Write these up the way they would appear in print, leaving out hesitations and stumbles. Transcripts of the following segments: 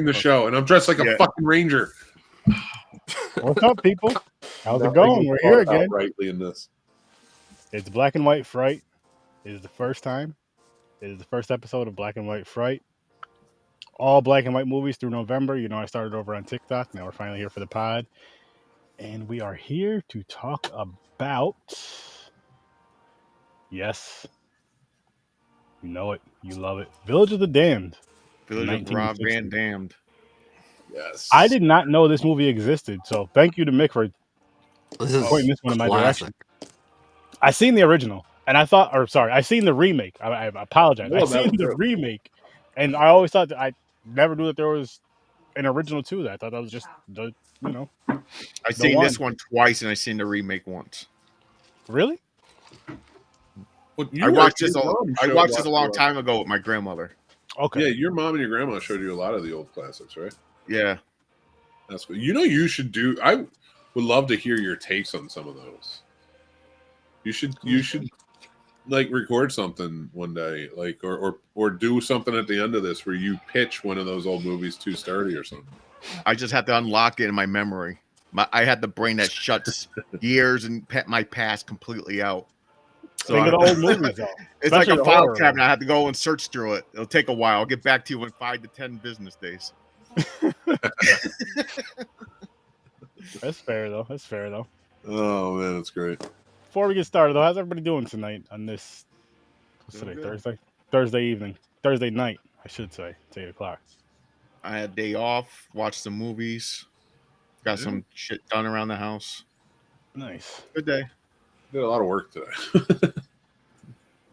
the show, and I'm dressed like a fucking ranger. What's up, people? How's it going? We're here again. Rightly in this. It's Black and White Fright. It is the first time. It is the first episode of Black and White Fright. All black and white movies through November. You know, I started over on TikTok. Now we're finally here for the pod. And we are here to talk about... Yes. You know it. You love it. Village of the Damned. Village of Rob Van Damned. Yes. I did not know this movie existed, so thank you to Mick for pointing this one in my direction. I seen the original, and I thought, or sorry, I seen the remake. I apologize. I seen the remake, and I always thought that I never knew that there was an original to that. I thought that was just the, you know. I seen this one twice, and I seen the remake once. Really? Well, I watched this a long time ago with my grandmother. Okay. Yeah, your mom and your grandma showed you a lot of the old classics, right? Yeah. That's what you know. You should do. I would love to hear your takes on some of those. You should like record something one day, like or do something at the end of this where you pitch one of those old movies to Sturdy or something. I just have to unlock it in my memory. I had the brain that shuts years and my past completely out. So think of the old movies, though. It's like a file cabinet. I have to go and search through it. It'll take a while. I'll get back to you in 5 to 10 business days. That's fair though. Oh man, that's great. Before we get started, though, how's everybody doing tonight on this? What's today? Thursday. Thursday evening. Thursday night, I should say. It's 8 o'clock. I had a day off. Watched some movies. Got some shit done around the house. Nice. Good day. Did a lot of work today.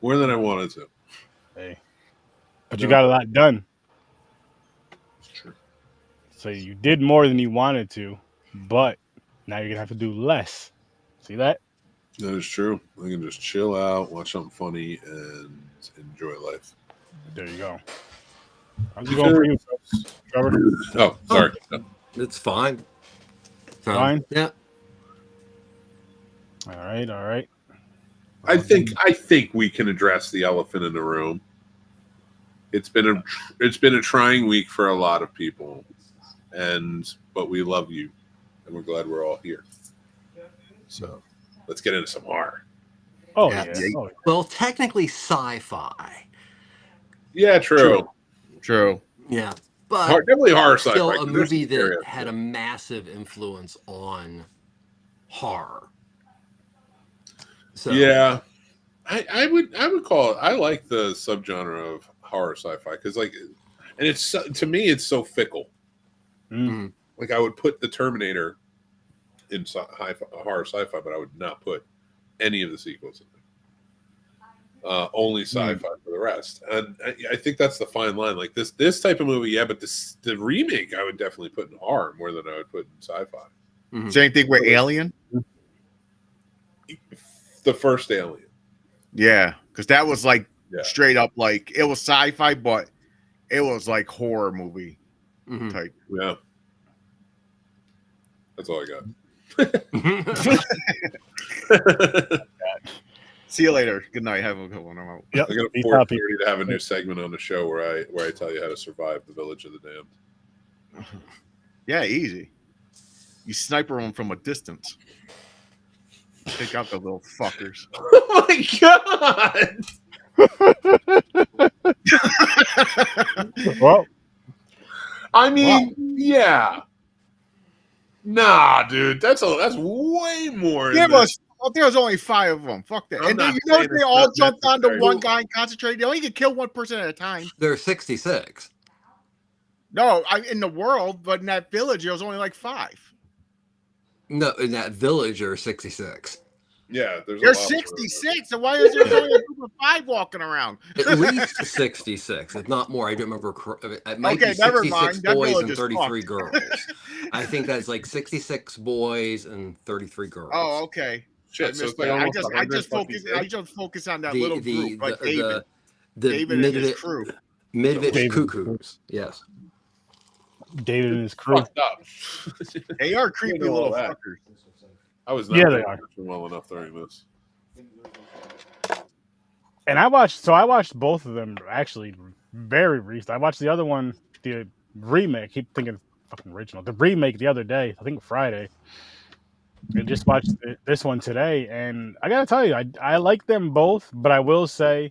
More than I wanted to. Hey. But you got a lot done. It's true. So you did more than you wanted to, but now you're going to have to do less. See that? That is true. I can just chill out, watch something funny, and enjoy life. There you go. How's it going for you, Trevor? Oh, sorry. It's fine. Fine? Yeah. All right. I think we can address the elephant in the room. It's been a trying week for a lot of people, but we love you, and we're glad we're all here. So let's get into some horror. Oh yeah. Well, technically sci-fi. Yeah, true. Yeah, but definitely horror sci-fi. Still a movie that had a massive influence on horror. So yeah, I would call it. I like the subgenre of horror sci-fi because, like, and it's to me it's so fickle. Mm-hmm. Like I would put the Terminator in horror sci-fi, but I would not put any of the sequels in there. Only sci-fi for the rest, and I think that's the fine line. Like this type of movie, yeah, but the remake I would definitely put in horror more than I would put in sci-fi. Mm-hmm. Same thing with Alien. The first Alien. Yeah, because that was like straight up like it was sci-fi, but it was like horror movie type. Yeah, that's all I got. See you later. Good night. Have a good one. I'm out. Yep. I got a 4:30 to have a new segment on the show where I tell you how to survive the Village of the Damned. Yeah, easy. You sniper them from a distance. Take out the little fuckers. Oh my god! Well, I mean, yeah. Nah, dude, that's way more. There was only 5 of them. Fuck that. And then you know they all jumped onto one guy and concentrated. They only can kill one person at a time. There's 66. No, in the world, but in that village, there was only like 5. No, in that village, there are 66. Yeah, there's 66. So why is there only a group of 5 walking around? At least 66, if not more. I don't remember. It might be 66 boys and 33 girls. I think that's like 66 boys and 33 girls. Oh, okay. Shit, I just focus on that little group, like David. David and his crew. Midwich Cuckoos. Yes. David and his crew. Fucked up. They are creepy little fuckers. I was not they are well enough during this. And I watched both of them actually very recent. I watched the other one, the remake. I keep thinking fucking original. The remake the other day, I think Friday. I just watched this one today, and I gotta tell you, I like them both, but I will say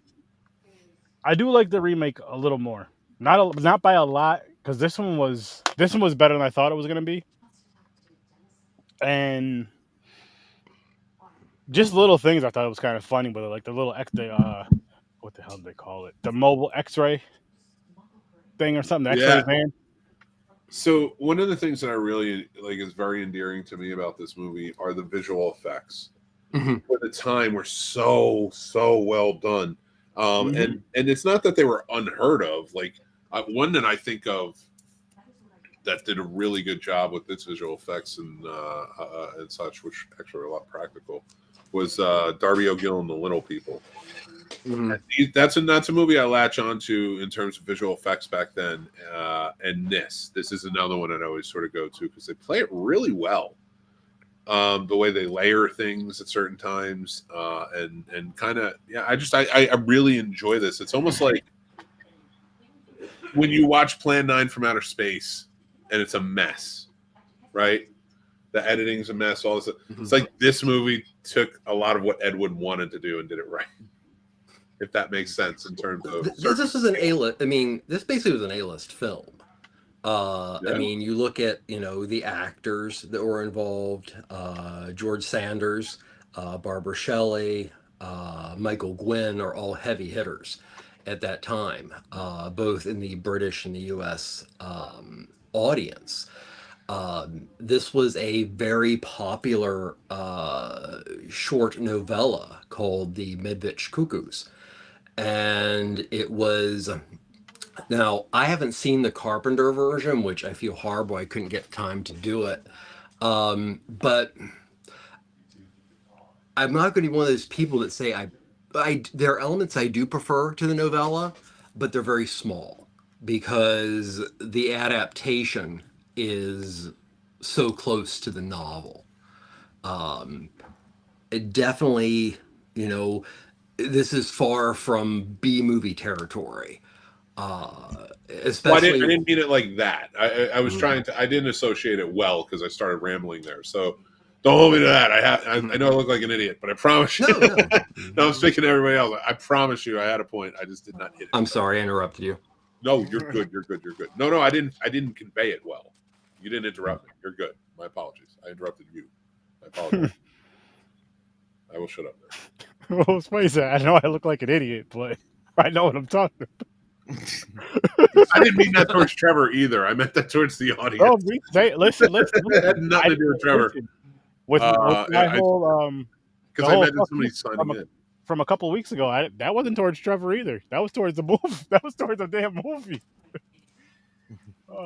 I do like the remake a little more. Not by a lot, because this one was better than I thought it was gonna be, and just little things I thought it was kind of funny with it, like the little what the hell do they call it? The mobile X-ray thing or something. The X-ray van. So one of the things that I really like is very endearing to me about this movie are the visual effects. For the time, were so well done. And it's not that they were unheard of. Like one that I think of that did a really good job with its visual effects and such, which actually are a lot practical, was Darby O'Gill and the Little People. That's a movie I latch onto in terms of visual effects back then. And this is another one I'd always sort of go to because they play it really well. The way they layer things at certain times, and kind of, I really enjoy this. It's almost like when you watch Plan 9 from Outer Space and it's a mess, right? The editing's a mess, all this. It's like this movie took a lot of what Ed Wood wanted to do and did it right. If that makes sense in terms of this was an A-list. I mean, this basically was an A-list film. I mean, you look at, the actors that were involved, George Sanders, Barbara Shelley, Michael Gwynn are all heavy hitters at that time, both in the British and the U.S. Audience. This was a very popular short novella called The Midwich Cuckoos. And it was... Now, I haven't seen the Carpenter version, which I feel horrible I couldn't get time to do it. But I'm not going to be one of those people that say there are elements I do prefer to the novella, but they're very small because the adaptation is so close to the novel. It definitely, this is far from B-movie territory. Especially, I didn't mean it like that. I was trying to. I didn't associate it well because I started rambling there. So don't hold me to that. I know I look like an idiot, but I promise you. No, I'm speaking to everybody else. I promise you, I had a point. I just did not hit it. I'm sorry, I interrupted you. No, you're good. You're good. You're good. No, I didn't convey it well. You didn't interrupt me. You're good. My apologies. I interrupted you. I apologize. I will shut up now. Well, it's funny that I know I look like an idiot, but I know what I'm talking about. I didn't mean that towards Trevor either. I meant that towards the audience. Oh, listen. It had nothing to do with Trevor. With my whole because I meant somebody signing in from a couple of weeks ago. That wasn't towards Trevor either. That was towards the movie. That was towards the damn movie.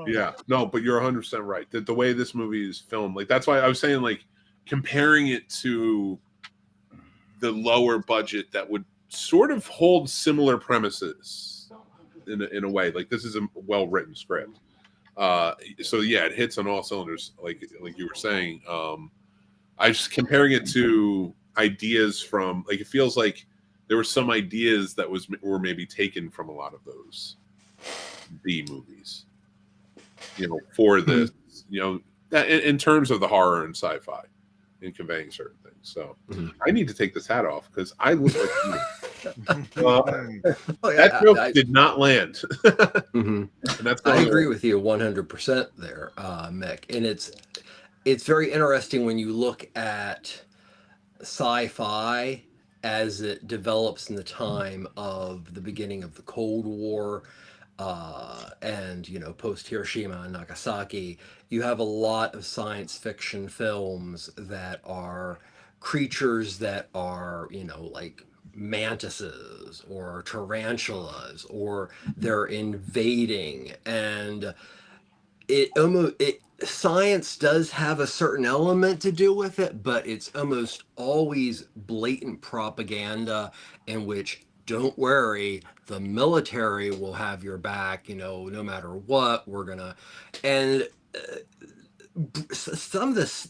Yeah, no, but you're 100% right. That the way this movie is filmed, like that's why I was saying, like comparing it to the lower budget that would sort of hold similar premises. In a way, like this is a well-written script, so yeah, it hits on all cylinders, like you were saying. I just comparing it to ideas from, like, it feels like there were some ideas that were maybe taken from a lot of those B movies, for this, in terms of the horror and sci-fi, in conveying certain things. So I need to take this hat off because I look like you. That joke did not land. And I agree with you 100% there, Mick. And it's very interesting when you look at sci-fi as it develops in the time of the beginning of the Cold War, and post Hiroshima and Nagasaki. You have a lot of science fiction films that are creatures that are like mantises or tarantulas, or they're invading, and science does have a certain element to do with it, but it's almost always blatant propaganda in which, don't worry, the military will have your back, no matter what, we're gonna. And some of this,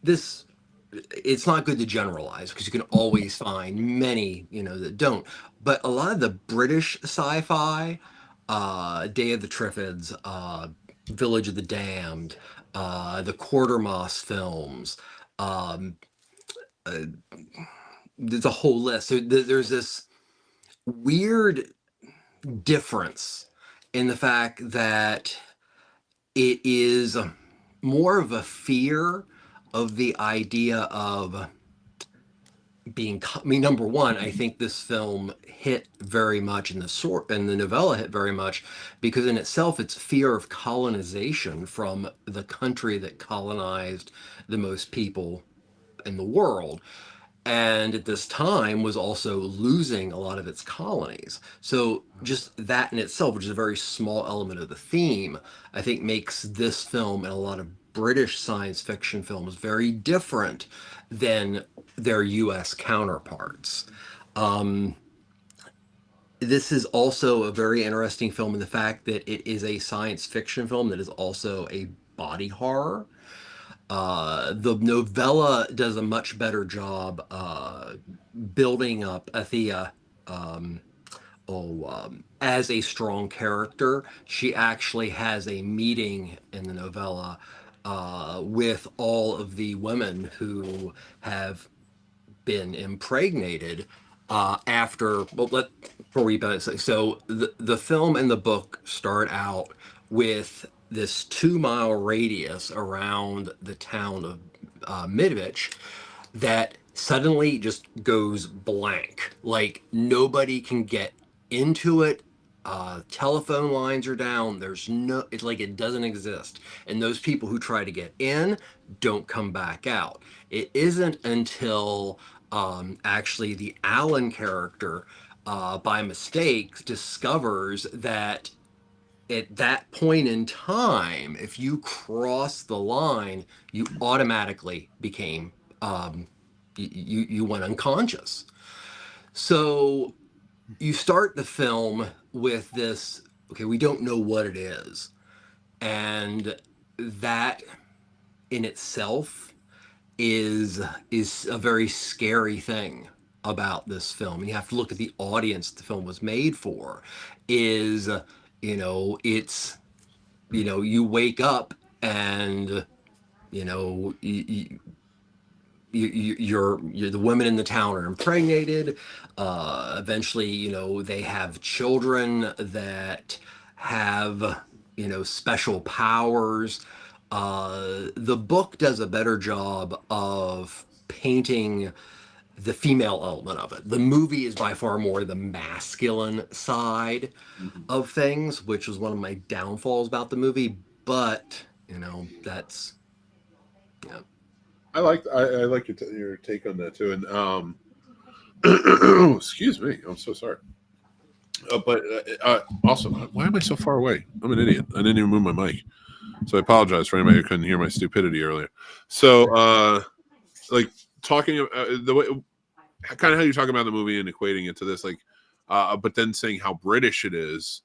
this, it's not good to generalize because you can always find many, that don't. But a lot of the British sci-fi Day of the Triffids, Village of the Damned, the Quartermass films. Um, there's a whole list. So there's this weird difference in the fact that it is more of a fear of the idea of being. I mean, number one, I think this film hit very much in the novella hit very much because in itself it's fear of colonization from the country that colonized the most people in the world, and at this time was also losing a lot of its colonies. So just that in itself, which is a very small element of the theme, I think makes this film and a lot of British science fiction films very different than their US counterparts. This is also a very interesting film in the fact that it is a science fiction film that is also a body horror. The novella does a much better job building up Athea as a strong character. She actually has a meeting in the novella with all of the women who have been impregnated after. Well, before we say, so the film and the book start out with this 2 mile radius around the town of Midwich that suddenly just goes blank. Like nobody can get into it. Telephone lines are down. It's like it doesn't exist. And those people who try to get in don't come back out. It isn't until actually the Alan character, by mistake, discovers that at that point in time, if you cross the line, you automatically became you went unconscious. So you start the film with this, okay, we don't know what it is. And that in itself is a very scary thing about this film. And you have to look at the audience the film was made for. It's you wake up and you're the women in the town are impregnated. Eventually, they have children that have special powers. The book does a better job of painting the female element of it. The movie is by far more the masculine side of things, which was one of my downfalls about the movie. But that's I like your take on that too, and excuse me, I'm so sorry. But also, why am I so far away? I'm an idiot. I didn't even move my mic, so I apologize for anybody who couldn't hear my stupidity earlier. So, like talking the way, kind of how you talk about the movie and equating it to this, like, but then saying how British it is,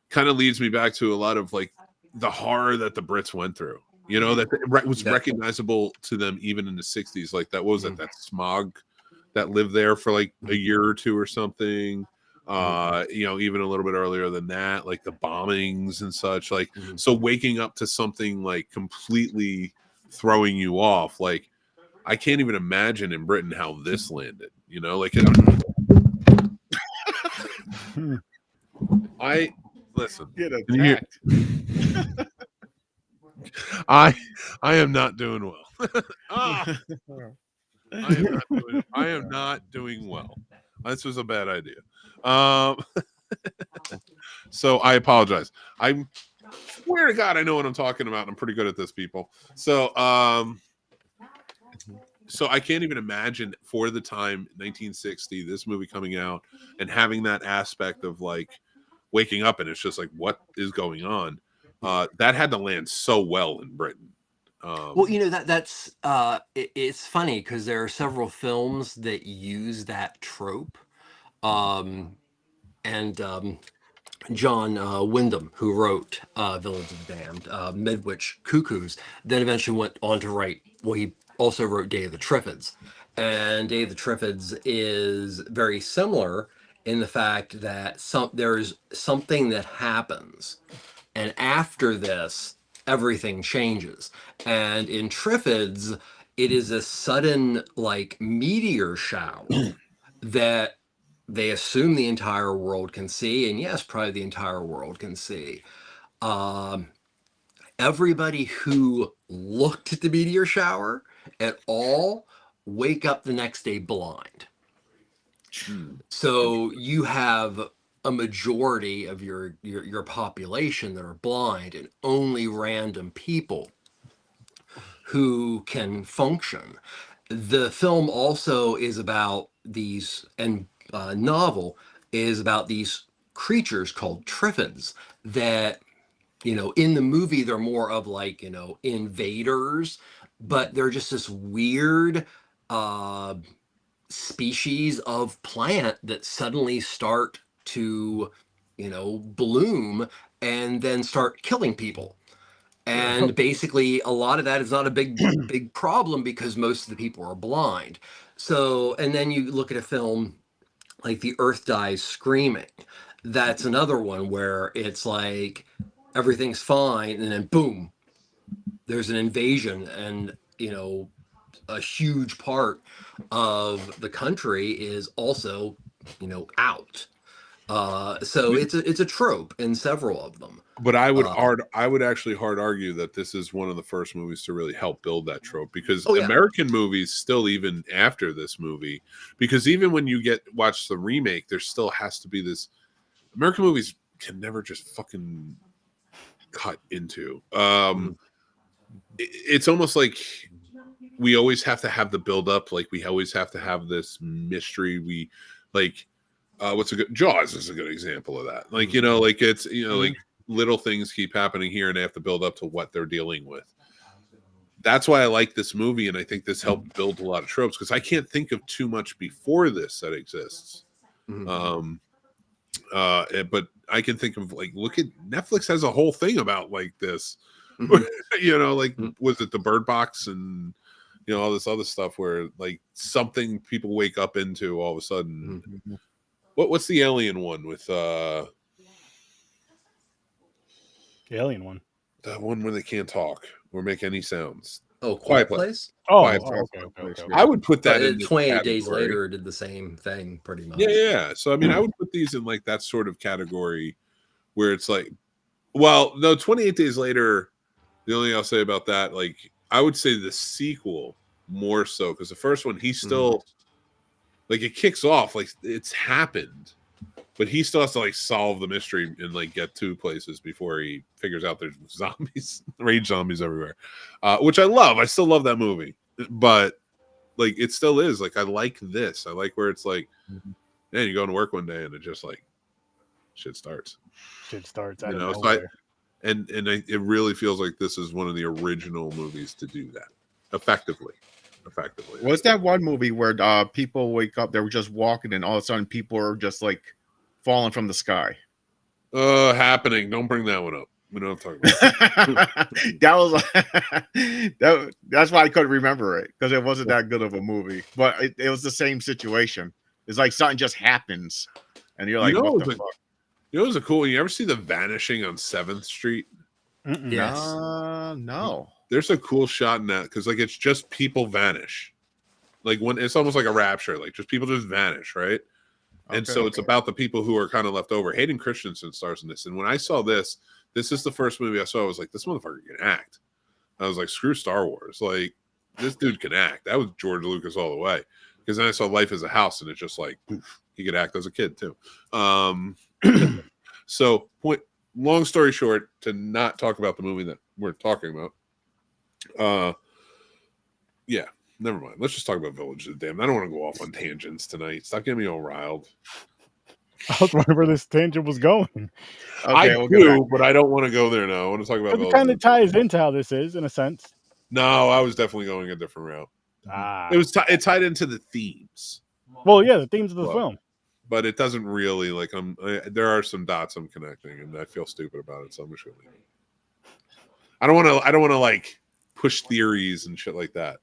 kind of leads me back to a lot of like the horror that the Brits went through. That was recognizable to them even in the 60s. Like that was that smog that lived there for like a year or two or something. Even a little bit earlier than that, like the bombings and such. Like, so waking up to something like completely throwing you off, like I can't even imagine in Britain how this landed. I listen. Get attacked. I am not doing well. I am not doing well. This was a bad idea. So I apologize. I swear to God, I know what I'm talking about. I'm pretty good at this, people. So I can't even imagine for the time 1960, this movie coming out and having that aspect of like waking up and it's just like, what is going on? That had to land so well in Britain. Well, it's funny because there are several films that use that trope. John Wyndham, who wrote Village of the Damned, Midwich Cuckoos, then eventually went on to write, he also wrote Day of the Triffids. And Day of the Triffids is very similar in the fact that there's something that happens, and after this, everything changes. And in Triffids, it is a sudden like meteor shower that they assume the entire world can see, and yes, probably the entire world can see. Everybody who looked at the meteor shower at all wake up the next day blind. So you have a majority of your population that are blind, and only random people who can function. The film also is about these, and novel is about these creatures called Triffids that, in the movie they're more of like, invaders, but they're just this weird species of plant that suddenly start to, bloom and then start killing people. And basically a lot of that is not a big problem because most of the people are blind. So, and then you look at a film like The Earth Dies Screaming. That's another one where it's like everything's fine and then boom, there's an invasion, and a huge part of the country is also out. So it's a trope in several of them. But I would actually hard argue that this is one of the first movies to really help build that trope, because American movies still, even after this movie, because even when you watch the remake, there still has to be this. American movies can never just fucking cut into. It's almost like we always have to have the build up. Like we always have to have this mystery. We like, what's a good Jaws is a good example of that. Like, like it's, like little things keep happening here and they have to build up to what they're dealing with. That's why I like this movie. And I think this helped build a lot of tropes, because I can't think of too much before this that exists. But I can think of, like, look at Netflix has a whole thing about like this, like, was it the Bird Box and, all this other stuff where like something people wake up into all of a sudden. What's the alien one with the alien one? The one where they can't talk or make any sounds. Oh, Quiet Place? Oh, Quiet Place. I would put that in 28 Days Later did the same thing pretty much. Yeah. So I mean, I would put these in like that sort of category where it's like, well, no, 28 Days Later, the only thing I'll say about that, like, I would say the sequel more so, because the first one, he's still like, it kicks off like it's happened, but he still has to like solve the mystery and like get to places before he figures out there's zombies, rage zombies everywhere, which I love. I still love that movie, but like it still is like, I like this. I like where it's like, man, you go to work one day and it just like shit starts. Out of nowhere. It really feels like this is one of the original movies to do that effectively. Was that one movie where people wake up, they were just walking and all of a sudden people are just like falling from the sky? Happening. Don't bring that one up. We don't have to talk about that. That's why I couldn't remember it, because it wasn't that good of a movie. But it was the same situation. It's like something just happens, and you're like, "What the fuck?" It was a cool. You ever see The Vanishing on 7th Street? Yes. No. There's a cool shot in that, because like it's just people vanish, like when it's almost like a rapture, like just people just vanish, right? And so it's about the people who are kind of left over. Hayden Christensen stars in this, and when I saw this is the first movie I saw. I was like, this motherfucker can act. I was like, screw Star Wars, like this dude can act. That was George Lucas all the way. Because then I saw Life as a House, and it's just like, poof, he could act as a kid too. So long story short, to not talk about the movie that we're talking about, yeah, never mind. Let's just talk about Village of the Damned. I don't want to go off on tangents tonight. Stop getting me all riled. I was wondering where this tangent was going. I do, but I don't want to go there now. I want to talk about it kind of ties into how this is, in a sense. No, I was definitely going a different route. It tied into the themes. Well, yeah, the themes of the film. But it doesn't really, like, there are some dots I'm connecting, and I feel stupid about it, so I'm just gonna leave it. I don't want to like push theories and shit like that.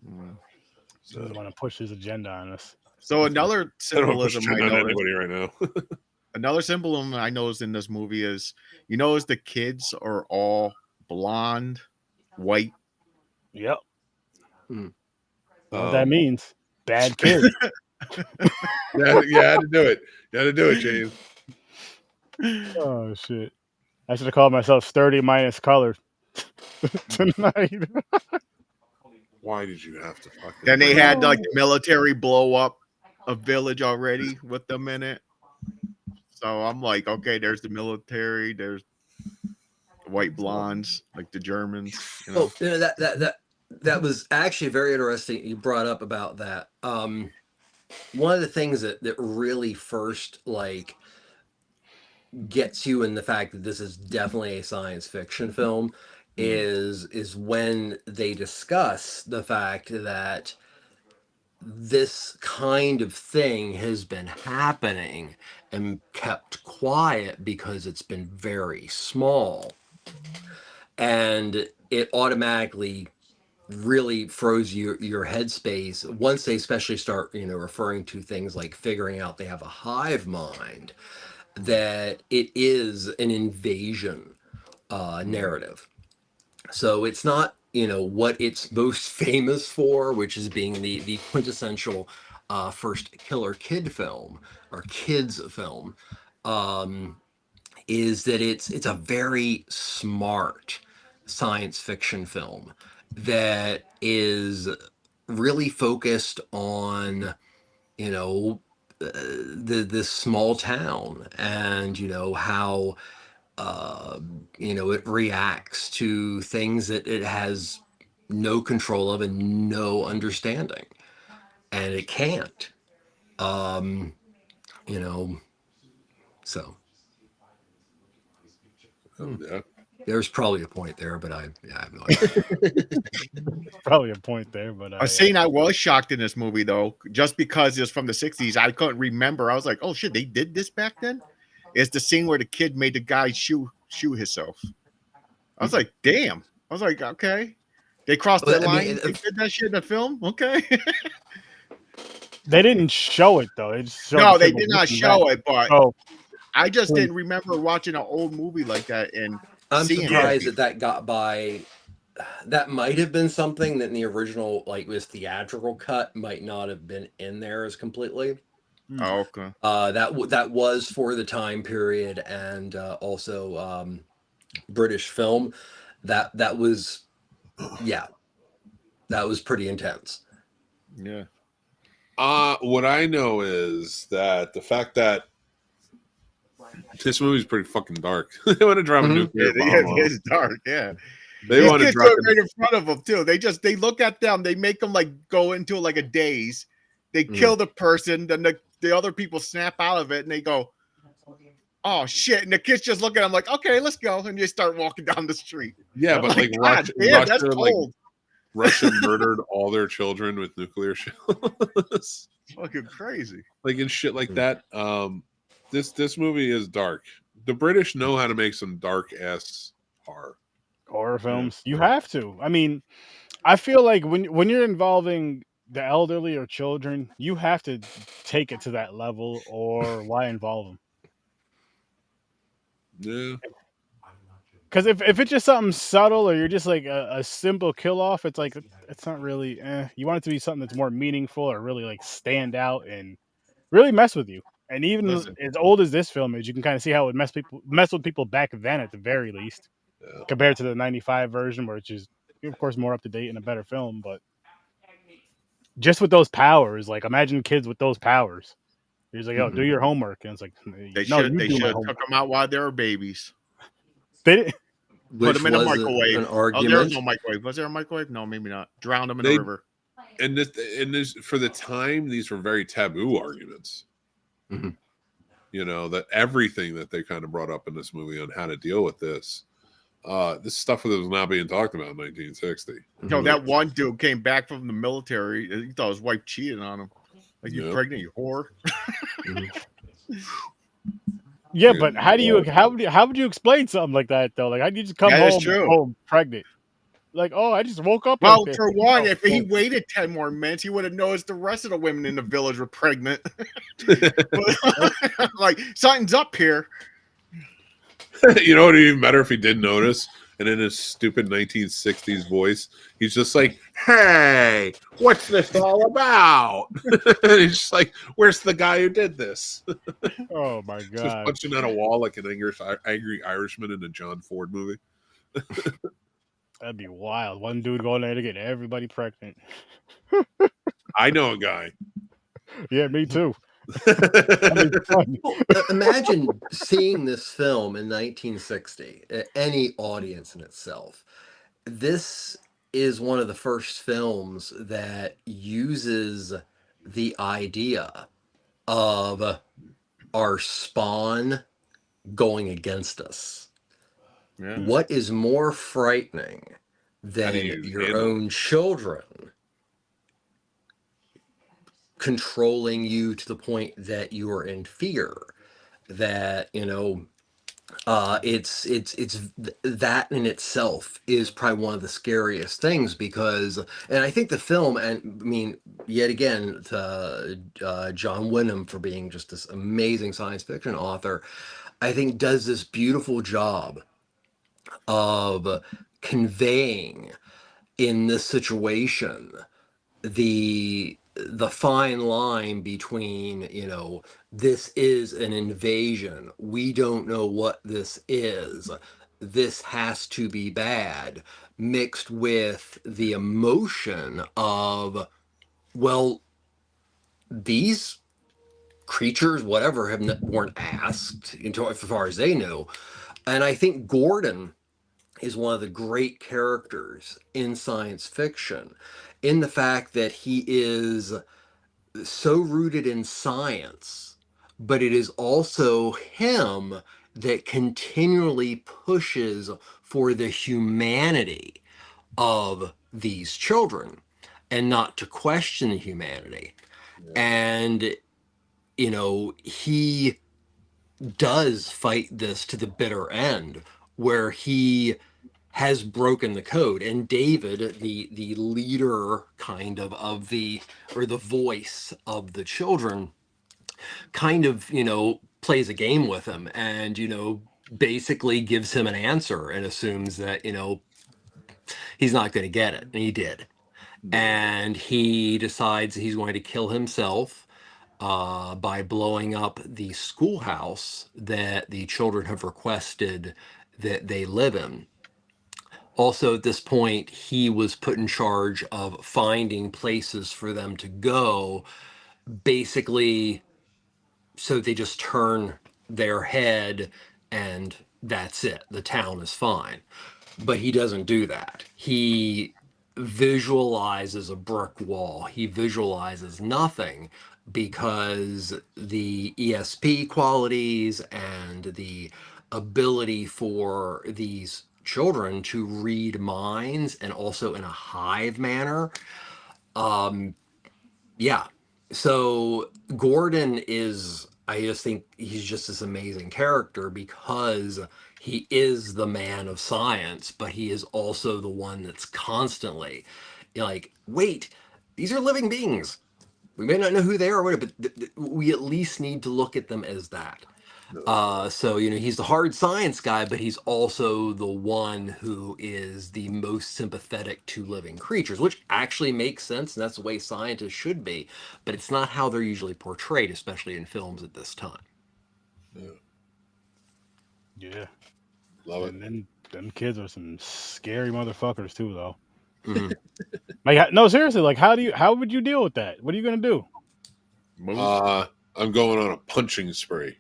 So he doesn't want to push his agenda on us. So another symbolism I noticed anybody right now. Another symbolism I noticed in this movie is, you notice the kids are all blonde, white. Yep. What that means? Bad kids. Yeah, you had to do it. You had to do it, James. Oh shit! I should have called myself sturdy minus color tonight. Why did you have to fucking? Then they had like the military blow up a village already with them in it. So I'm like, okay, there's the military, there's white blondes, like the Germans. You know? Oh, that was actually very interesting. You brought up about that. One of the things that really first like gets you in the fact that this is definitely a science fiction film is when they discuss the fact that this kind of thing has been happening and kept quiet because it's been very small, and it automatically really froze your headspace once they especially start referring to things like figuring out they have a hive mind, that it is an invasion narrative. So it's not what it's most famous for, which is being the quintessential first killer kid film or kids film, is that it's a very smart science fiction film that is really focused on this small town and how it reacts to things that it has no control of and no understanding, and it can't so Yeah. there's probably a point there, but I have no idea. There's probably a point there, but A scene I was shocked in this movie though, just because it's from the 60s, I couldn't remember. I was like, oh shit, they did this back then? It's the scene where the kid made the guy shoot himself. I was like, damn. I was like, okay. They crossed the line. They did that shit in the film? Okay. They didn't show it though. No, they did not show it, but I just didn't remember watching an old movie like that. And I'm surprised that got by. That might have been something that in the original, like this theatrical cut, might not have been in there as completely. Oh, okay. That was for the time period, and also British film. That was pretty intense. Yeah. What I know is that the fact that this movie's pretty fucking dark. They want to drop a nuclear bomb. It's dark, yeah. They want to drop it right in front of them too. They look at them, they make them like go into like a daze. They kill the person, then the other people snap out of it and they go, oh shit. And the kids just look at them like, okay, let's go. And they start walking down the street. Yeah, but like Russia, that's cold. Russia murdered all their children with nuclear shells. Fucking crazy. Like and shit like that. This movie is dark. The British know how to make some dark ass horror films. You have to. I mean, I feel like when you're involving the elderly or children, you have to take it to that level, or why involve them? Yeah. Because if it's just something subtle, or you're just like a simple kill off, it's like it's not really. You want it to be something that's more meaningful, or really like stand out and really mess with you. And even as old as this film is, you can kind of see how it would mess with people back then, at the very least, compared to the '95 version, which is of course more up to date and a better film. But just with those powers, like imagine kids with those powers. He's like, "Oh, do your homework," and it's like, they should have took them out while they were babies. They didn't. Put them in a microwave. An argument. There was no microwave. Was there a microwave? No, maybe not. Drown them in the river. And this for the time, these were very taboo arguments. Mm-hmm. That everything that they kind of brought up in this movie on how to deal with this stuff that was not being talked about in 1960. That one dude came back from the military. He thought his wife cheated on him. Like, you pregnant, you whore. Yeah, but how would you explain something like that though? Like, how do you just come home pregnant? Like, oh, I just woke up. Well, like for one, if he waited 10 more minutes, he would have noticed the rest of the women in the village were pregnant. Like, something's up here. You know what would even better if he did notice? And in his stupid 1960s voice, he's just like, "Hey, what's this all about?" And he's just like, "Where's the guy who did this?" Oh my Just god! punching on a wall like an angry Irishman in a John Ford movie. That'd be wild. One dude going there to get everybody pregnant. I know a guy. Yeah, me too. Well, imagine seeing this film in 1960. Any audience in itself. This is one of the first films that uses the idea of our spawn going against us. Yeah. What is more frightening than your own children controlling you to the point that you are in fear? That, you know, it's that in itself is probably one of the scariest things, because, and I think the film, and I mean, yet again, John Wyndham, for being just this amazing science fiction author, I think does this beautiful job of conveying in this situation the fine line between, you know, this is an invasion, we don't know what this is, this has to be bad, mixed with the emotion of, well, these creatures, whatever, weren't asked, until as far as they knew. And I think Gordon is one of the great characters in science fiction, in the fact that he is so rooted in science, but it is also him that continually pushes for the humanity of these children and not to question the humanity. Yeah. And, you know, he does fight this to the bitter end, where he has broken the code, and David, the leader kind of the, or the voice of the children, kind of, you know, plays a game with him, and, you know, basically gives him an answer and assumes that, you know, he's not going to get it, and he did. And he decides he's going to kill himself by blowing up the schoolhouse that the children have requested that they live in. Also, at this point, he was put in charge of finding places for them to go, basically, so they just turn their head and that's it. The town is fine. But he doesn't do that. He visualizes a brick wall. He visualizes nothing, because the ESP qualities and the ability for these children to read minds, and also in a hive manner. Yeah. So Gordon is, I just think he's just this amazing character, because he is the man of science, but he is also the one that's constantly, you know, like, wait, these are living beings. We may not know who they are, but we at least need to look at them as that. So, you know, he's the hard science guy, but he's also the one who is the most sympathetic to living creatures, which actually makes sense, and that's the way scientists should be, but it's not how they're usually portrayed, especially in films at this time. Yeah. Love it. And then them kids are some scary motherfuckers too, though. Mm-hmm. Like, no, seriously, like, how would you deal with that? What are you gonna do? I'm going on a punching spree.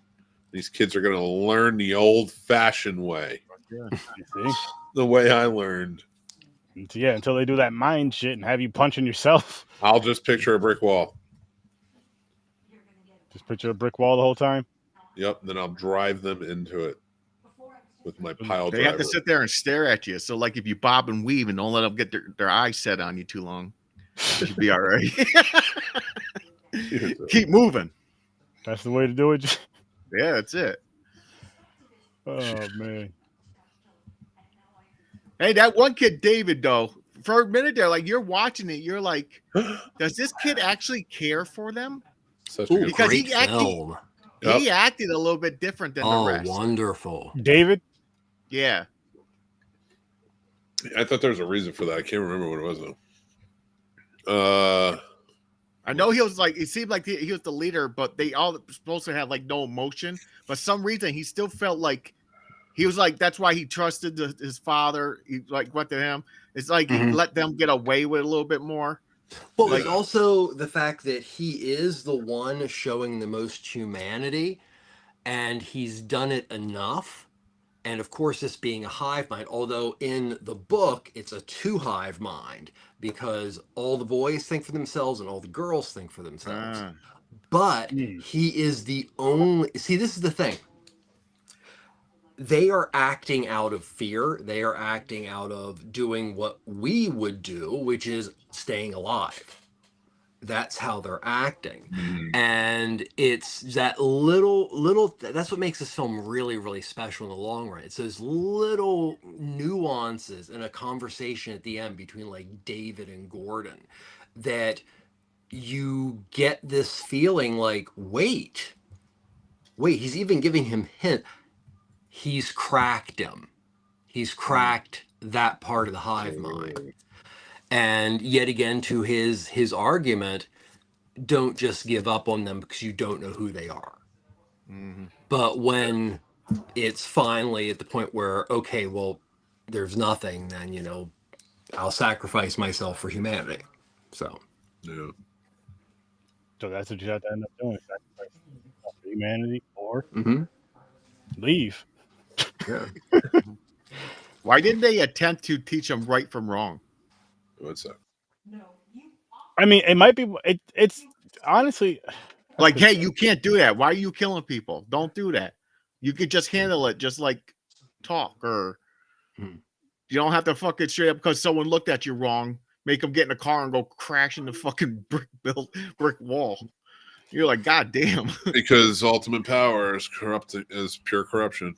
These kids are going to learn the old-fashioned way. Yeah, you see? The way I learned. Yeah, until they do that mind shit and have you punching yourself. I'll just picture a brick wall. Just picture a brick wall the whole time? Yep, then I'll drive them into it with my pile driver. They have to sit there and stare at you. So, like, if you bob and weave and don't let them get their eyes set on you too long, you should be all right. Keep moving. That's the way to do it. Yeah, that's it. Oh, man. Hey, that one kid, David, though, for a minute there, like you're watching it, you're like, does this kid actually care for them? Because he acted a little bit different than the rest. Oh, wonderful. David? Yeah. I thought there was a reason for that. I can't remember what it was though. I know he was like, it seemed like he was the leader, but they all supposed to have like no emotion. But some reason he still felt like he was like, that's why he trusted his father. He like went to him. It's like he let them get away with it a little bit more. Well, like also the fact that he is the one showing the most humanity, and he's done it enough. And of course, this being a hive mind, although in the book, it's a 2-hive mind because all the boys think for themselves and all the girls think for themselves. But he is the only, see, this is the thing. They are acting out of fear. They are acting out of doing what we would do, which is staying alive. That's how they're acting. And it's that little, that's what makes this film really, really special in the long run. It's those little nuances in a conversation at the end between like David and Gordon that you get this feeling like, wait, he's even giving him hint. He's cracked him. He's cracked that part of the hive mind. And yet again, to his argument, don't just give up on them because you don't know who they are. But when it's finally at the point where, okay, well, there's nothing, then, you know, I'll sacrifice myself for humanity. So, yeah. So that's what you have to end up doing: sacrifice for humanity or leave. Yeah. Why didn't they attempt to teach them right from wrong? What's that? I mean, it might be. It's honestly like, hey, you can't do that. Why are you killing people? Don't do that. You could just handle it, just like talk, or you don't have to fucking straight up because someone looked at you wrong. Make them get in a car and go crash in the fucking brick wall. You're like, God damn. Because ultimate power is pure corruption.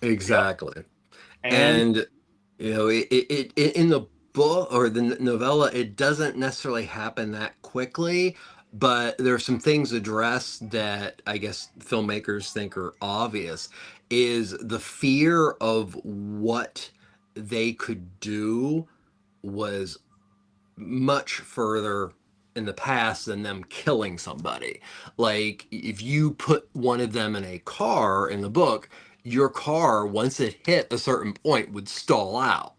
Exactly. And you know, it in the book or the novella, it doesn't necessarily happen that quickly, but there are some things addressed that I guess filmmakers think are obvious. Is the fear of what they could do was much further in the past than them killing somebody. Like if you put one of them in a car in the book, your car, once it hit a certain point, would stall out.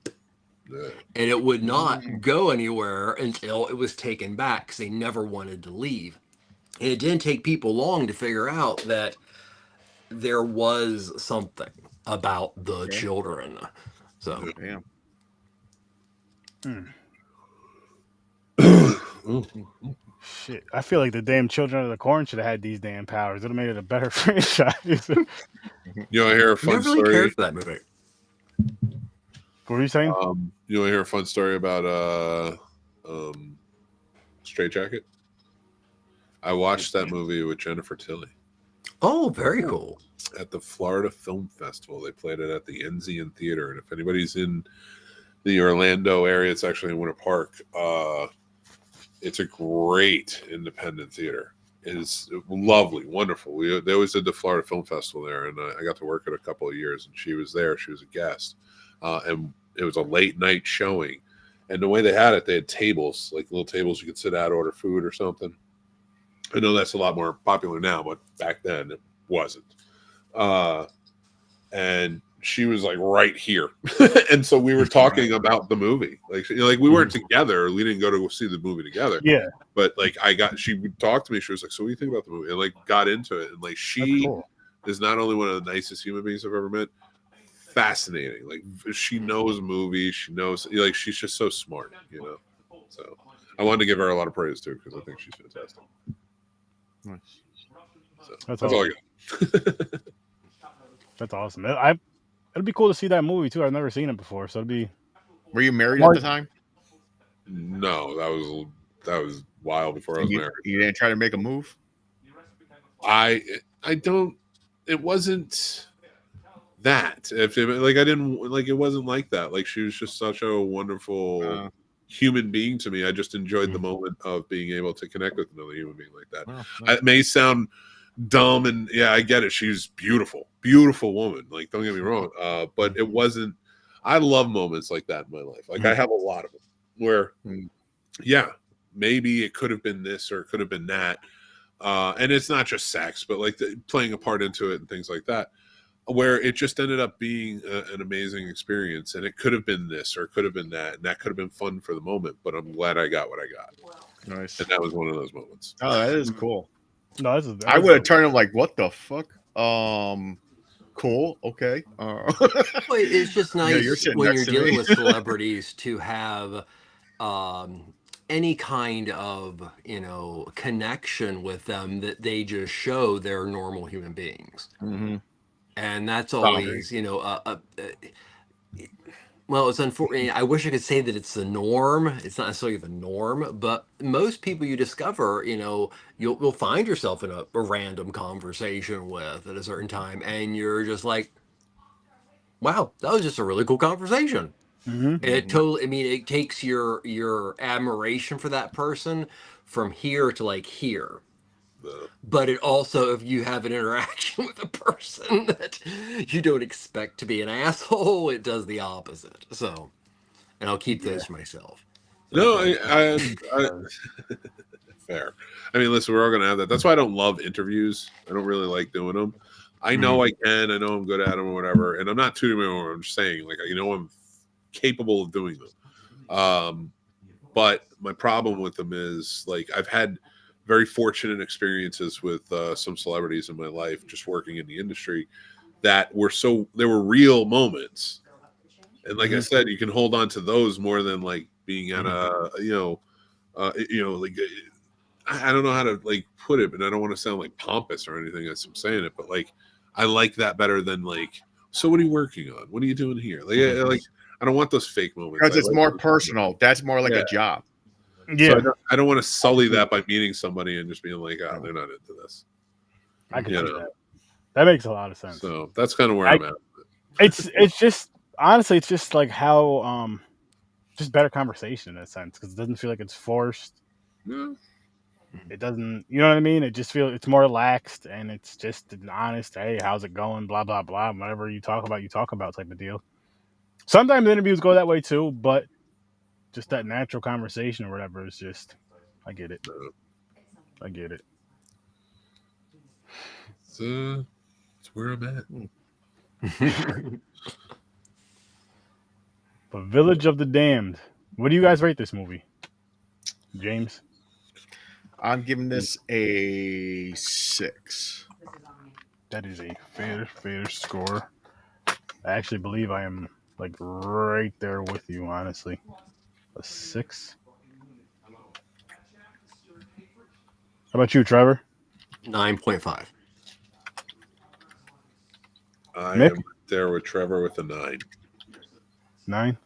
And it would not go anywhere until it was taken back because they never wanted to leave. And it didn't take people long to figure out that there was something about the children. So, Shit, I feel like the damn Children of the Corn should have had these damn powers. It'd have made it a better franchise. You want to hear a fun story? Really cared for that movie. What were you saying? You want to hear a fun story about Straight Jacket? I watched that movie with Jennifer Tilly. Oh, very cool. At the Florida Film Festival. They played it at the Enzian Theater. And if anybody's in the Orlando area, it's actually in Winter Park. It's a great independent theater. It is lovely, wonderful. They always did the Florida Film Festival there, and I got to work it a couple of years, and she was there. She was a guest. And it was a late night showing. And the way they had it, they had tables, like little tables you could sit at, order food or something. I know that's a lot more popular now, but back then it wasn't. And she was like right here. And so we were talking about the movie. Like, we weren't together. We didn't go to see the movie together. Yeah. But she would talk to me. She was like, so what do you think about the movie? And like got into it. And like, she is not only one of the nicest human beings I've ever met, fascinating. Like she knows movies. She knows, like, she's just so smart, you know? So I wanted to give her a lot of praise too, because I think she's fantastic. Nice. So, that's all I got. That's awesome. It'd be cool to see that movie too. I've never seen it before, so it'd be. Were you married at the time? No, that was a while before I was married. You didn't try to make a move? I don't. It wasn't that. If it, like I didn't like, it wasn't like that. Like she was just such a wonderful human being to me. I just enjoyed the moment of being able to connect with another human being like that. It may sound dumb, and yeah, I get it. She's beautiful woman. Like, don't get me wrong. But it wasn't. I love moments like that in my life. Like I have a lot of them where, yeah, maybe it could have been this or it could have been that. And it's not just sex, but like playing a part into it and things like that, where it just ended up being an amazing experience. And it could have been this or it could have been that, and that could have been fun for the moment. But I'm glad I got what I got. Nice. And that was one of those moments. Oh, that is cool. No, I would have turned him like, what the fuck? Cool. Okay. Well, it's just nice when you're dealing with celebrities to have any kind of, you know, connection with them that they just show they're normal human beings. And that's always, you know, well, it's unfortunate. I wish I could say that it's the norm. It's not necessarily the norm, but most people you discover, you know, you'll find yourself in a random conversation with at a certain time, and you're just like, wow, that was just a really cool conversation. And it totally, I mean, it takes your admiration for that person from here to like here. But it also, if you have an interaction with a person that you don't expect to be an asshole, it does the opposite. So, and I'll keep those for myself. No, I fair. I mean, listen, we're all gonna have that. That's why I don't love interviews. I don't really like doing them. I know I can. I know I'm good at them or whatever. And I'm not tooting my own. I'm just saying, like, you know, I'm capable of doing them. But my problem with them is, like, I've had very fortunate experiences with some celebrities in my life, just working in the industry, that were there were real moments. And like I said, you can hold on to those more than like being at a, like, I don't know how to like put it, but I don't want to sound like pompous or anything as I'm saying it, but like, I like that better than like, so what are you working on? What are you doing here? Like I don't want those fake moments. Because it's more personal. That's more like a job. Yeah, so I don't want to sully that by meeting somebody and just being like, oh, they're not into this. I can see that. That makes a lot of sense. So that's kind of where I'm at. It's just, honestly, it's just like how just better conversation in a sense, because it doesn't feel like it's forced. Yeah. It doesn't, you know what I mean? It just feels, it's more relaxed, and it's just an honest, hey, how's it going? Blah blah blah. Whatever you talk about type of deal. Sometimes interviews go that way too, but just that natural conversation or whatever is just, I get it. I get it. It's where I'm at. But Village of the Damned. What do you guys rate this movie? James? I'm giving this a 6. That is a fair score. I actually believe I am like right there with you, honestly. A 6. How about you, Trevor? 9.5. I Mick? am there with Trevor with a 9. 9?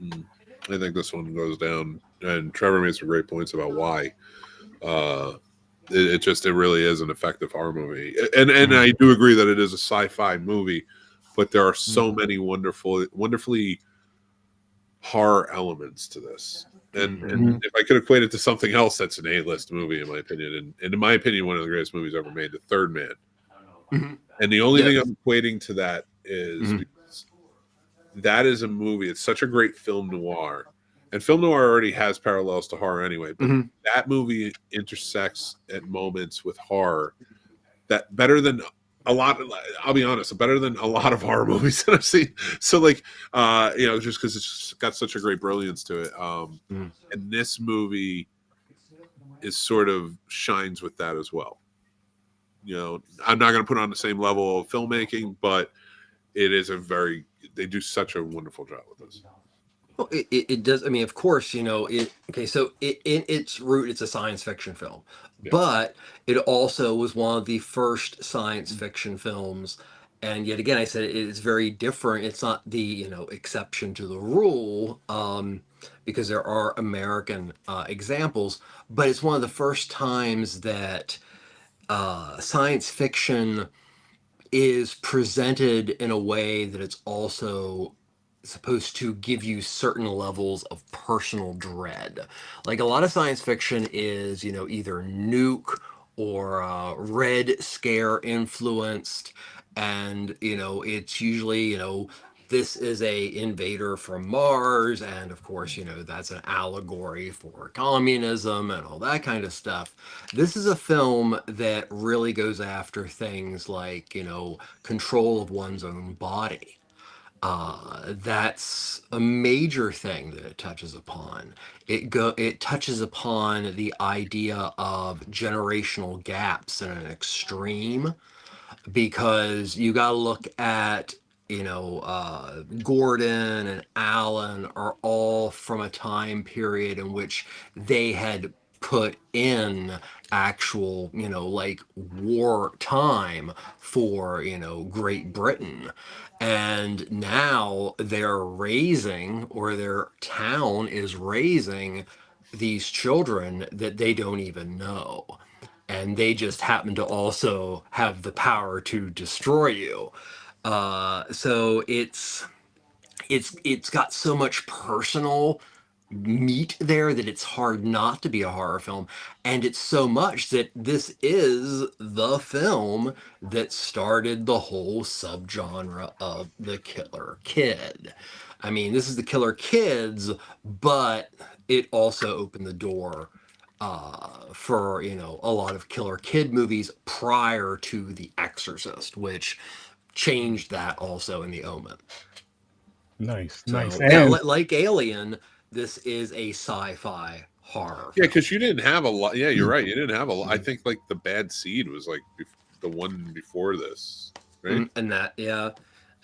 I think this one goes down, and Trevor made some great points about why. It really is an effective horror movie, and I do agree that it is a sci-fi movie, but there are so many wonderfully horror elements to this. And if I could equate it to something else, that's an A-list movie, in my opinion, and in my opinion, one of the greatest movies ever made, The Third Man. And the only thing I'm equating to that is because that is a movie. It's such a great film noir, and film noir already has parallels to horror anyway. But that movie intersects at moments with horror that better than a lot. I'll be honest, better than a lot of horror movies that I've seen. So, like, just because it's got such a great brilliance to it. And this movie is sort of shines with that as well. You know, I'm not going to put it on the same level of filmmaking, but it is they do such a wonderful job with this. Well, it does. I mean, of course, you know, so in its root, it's a science fiction film, but it also was one of the first science fiction films. And yet again, I said it's very different. It's not the, exception to the rule, because there are American examples, but it's one of the first times that science fiction is presented in a way that it's also supposed to give you certain levels of personal dread. Like a lot of science fiction is, either nuke or Red Scare influenced, and it's usually this is a invader from Mars, and of course that's an allegory for communism and all that kind of stuff. This is a film that really goes after things like control of one's own body. That's a major thing that it touches upon. It touches upon the idea of generational gaps in an extreme, because you got to look at Gordon and Alan are all from a time period in which they had put in actual like war time for Great Britain, and now they're raising, or their town is raising, these children that they don't even know, and they just happen to also have the power to destroy you. So it's got so much personal meat there that it's hard not to be a horror film, and it's so much that this is the film that started the whole subgenre of the killer kid. I mean, this is the killer kids, but it also opened the door for a lot of killer kid movies prior to The Exorcist, which changed that also in The Omen. Nice. Yeah, like Alien, this is a sci-fi horror. Yeah, because you didn't have a lot. Yeah, you're right. You didn't have a lot. I think like The Bad Seed was like the one before this, right? And that, yeah.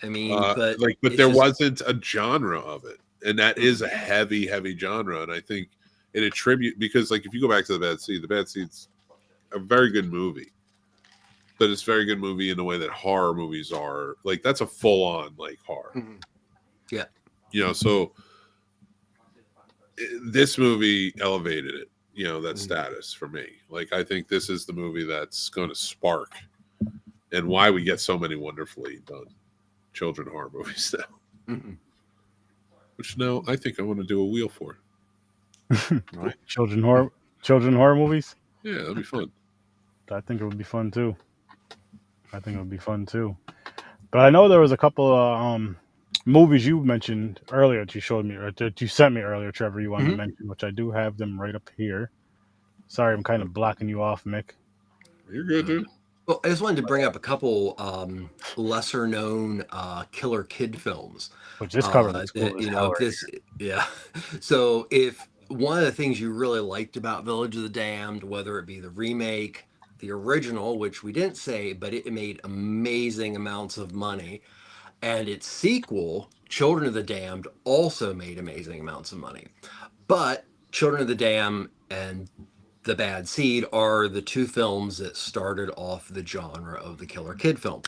I mean, but there wasn't a genre of it, and that is a heavy genre. And I think it attribute, because like if you go back to The Bad Seed's a very good movie, but it's a very good movie in the way that horror movies are. Like that's a full on like horror. Yeah. So this movie elevated it, that status for me. Like, I think this is the movie that's going to spark, and why we get so many wonderfully done children horror movies now. Which now I think I want to do a wheel for. Right? Children horror movies? Yeah, that'd be fun. I think it would be fun too. But I know there was a couple of movies you mentioned earlier that you showed me, or that you sent me earlier, Trevor, you wanted to mention, which I do have them right up here. Sorry, I'm kind of blocking you off, Mick. You're good, dude. Well, I just wanted to bring up a couple lesser known killer kid films. Which this cover looks cool. Yeah. So if one of the things you really liked about Village of the Damned, whether it be the remake, the original, which we didn't say, but it made amazing amounts of money, and its sequel, Children of the Damned, also made amazing amounts of money. But Children of the Damned and The Bad Seed are the two films that started off the genre of the killer kid film.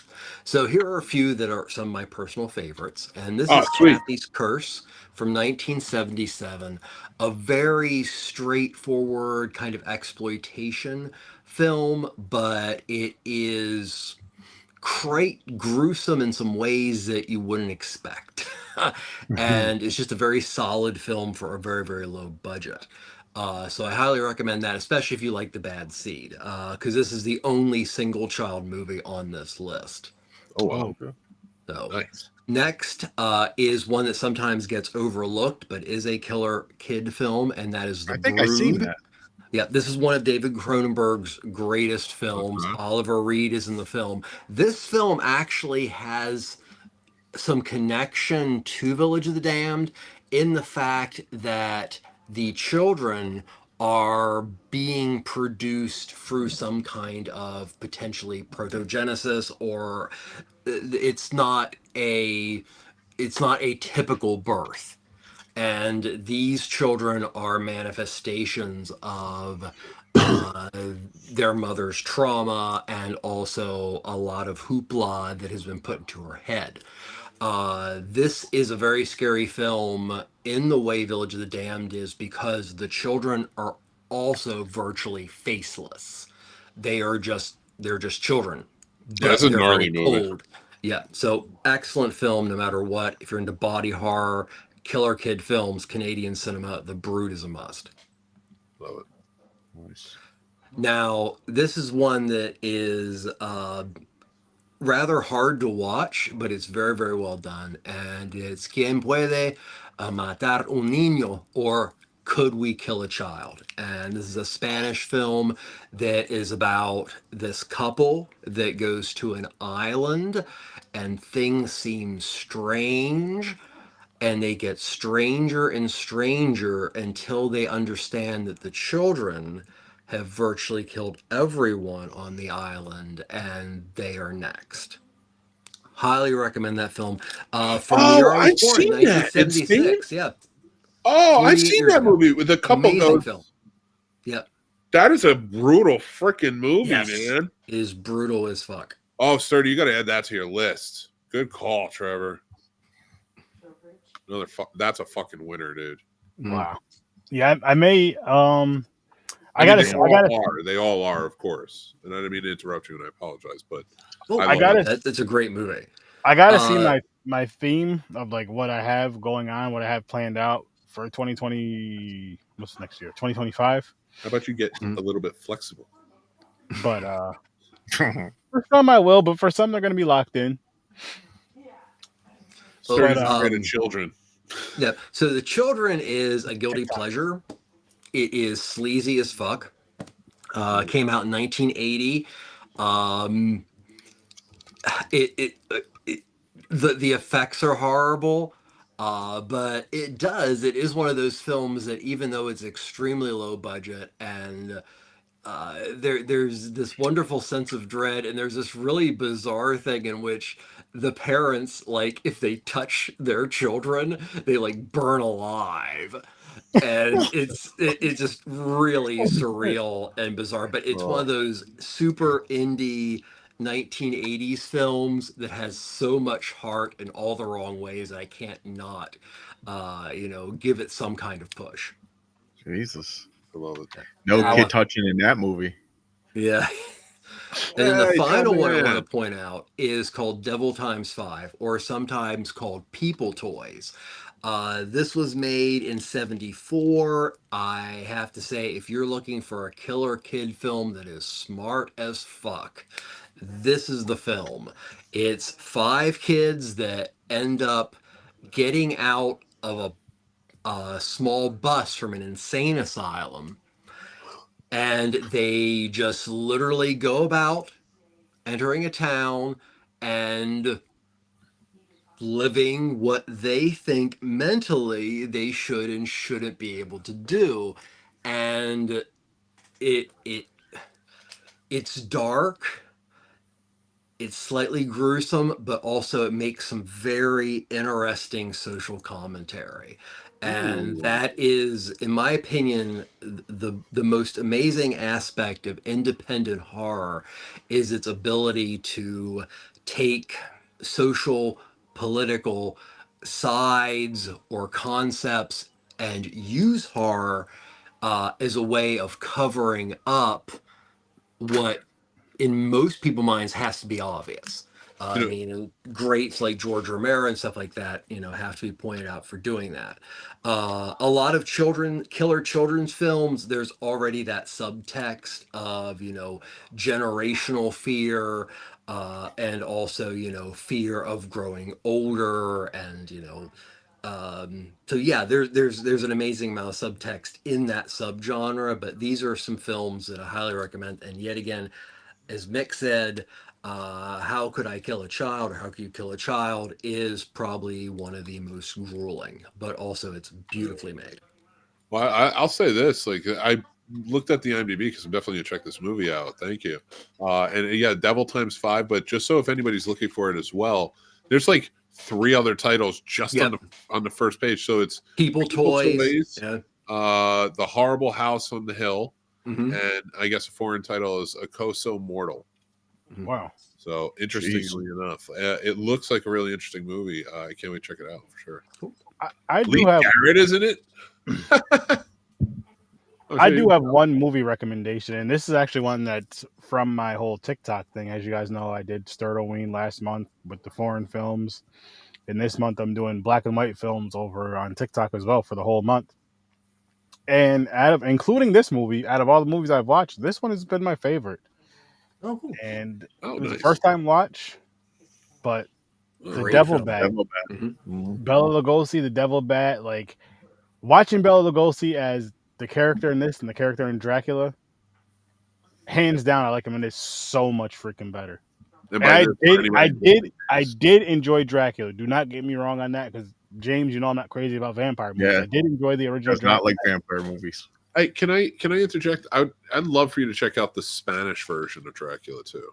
So here are a few that are some of my personal favorites. And this is Kathy's Curse from 1977, a very straightforward kind of exploitation film, but it is quite gruesome in some ways that you wouldn't expect. And it's just a very solid film for a very, very low budget. So I highly recommend that, especially if you like The Bad Seed, because this is the only single child movie on this list. Oh, wow. So nice. Next is one that sometimes gets overlooked, but is a killer kid film, and that is The Brood. I've seen that. Yeah, this is one of David Cronenberg's greatest films. Oliver Reed is in the film. This film actually has some connection to Village of the Damned in the fact that the children are being produced through some kind of potentially protogenesis, or it's not a typical birth. And these children are manifestations of their mother's trauma, and also a lot of hoopla that has been put into her head. This is a very scary film in the way Village of the Damned is, because the children are also virtually faceless. They're just children. That's a gnarly movie. Cold. Yeah, so excellent film no matter what. If you're into body horror, killer kid films, Canadian cinema, The Brood is a must. Love it. Nice. Now, this is one that is rather hard to watch, but it's very, very well done. And it's Quien Puede Matar un Niño, or Could We Kill a Child? And this is a Spanish film that is about this couple that goes to an island and things seem strange. And they get stranger and stranger until they understand that the children have virtually killed everyone on the island and they are next. Highly recommend that film. From the year I was born, 1976. Yeah. Oh, I've seen that movie with a couple Amazing film. Yep. That is a brutal freaking movie, man. It is brutal as fuck. Oh, Sturdy, you got to add that to your list. Good call, Trevor. That's a fucking winner, dude. Wow. Yeah, I may. I mean, gotta. They all are, of course. And I didn't mean to interrupt you, and I apologize, but That's a great movie. I gotta see my theme of like what I have going on, what I have planned out for 2020. What's next year? 2025. How about you get a little bit flexible? But for some I will, but for some they're gonna be locked in. Rated children. Yeah. So The Children is a guilty pleasure. It is sleazy as fuck. Came out in 1980. The effects are horrible, but it is one of those films that even though it's extremely low budget and there's this wonderful sense of dread, and there's this really bizarre thing in which the parents, like, if they touch their children, they like burn alive. And it's just really surreal and bizarre, but it's one of those super indie 1980s films that has so much heart in all the wrong ways that I can't not give it some kind of push. Jesus. I love it. No kid touching in that movie. Yeah. And then the final one I want to point out is called Devil Times 5, or sometimes called People Toys. This was made in 1974. I have to say, if you're looking for a killer kid film that is smart as fuck, this is the film. It's 5 kids that end up getting out of a small bus from an insane asylum, and they just literally go about entering a town and living what they think mentally they should and shouldn't be able to do. And it's dark, it's slightly gruesome, but also it makes some very interesting social commentary. And that is, in my opinion, the most amazing aspect of independent horror is its ability to take social, political sides or concepts and use horror as a way of covering up what in most people's minds has to be obvious. I mean, greats like George Romero and stuff like that, have to be pointed out for doing that. A lot of killer children's films, there's already that subtext of, generational fear, and also, fear of growing older, and, so yeah, there's an amazing amount of subtext in that subgenre, but these are some films that I highly recommend. And yet again, as Mick said, How Could I Kill a Child, or How Could You Kill a Child, is probably one of the most grueling, but also it's beautifully made. Well, I'll say this, like, I looked at the IMDb because I'm definitely gonna check this movie out. Thank you. And yeah, Devil Times 5, but just so if anybody's looking for it as well, there's like 3 other titles just on the first page. So it's People Toys, yeah. The Horrible House on the Hill, and I guess a foreign title is Acoso Mortal. Wow. So interestingly enough, it looks like a really interesting movie. I can't wait to check it out for sure. I Lee do have Garrett, isn't it? I do have one movie recommendation, and this is actually one that's from my whole TikTok thing. As you guys know, I did Sturtoween last month with the foreign films, and this month I'm doing black and white films over on TikTok as well for the whole month. And including this movie, out of all the movies I've watched, this one has been my favorite. Oh, cool. And it was nice. a first time watch, but the Devil Bat, Bela Lugosi, the Devil Bat, like watching Bela Lugosi as the character in this and the character in Dracula, hands down, I like him in this so much freaking better. And I did enjoy Dracula. Do not get me wrong on that, because James, you know I'm not crazy about vampire movies. I did enjoy the original. Does not like vampire movies. Hey, can I interject? I'd love for you to check out the Spanish version of Dracula too.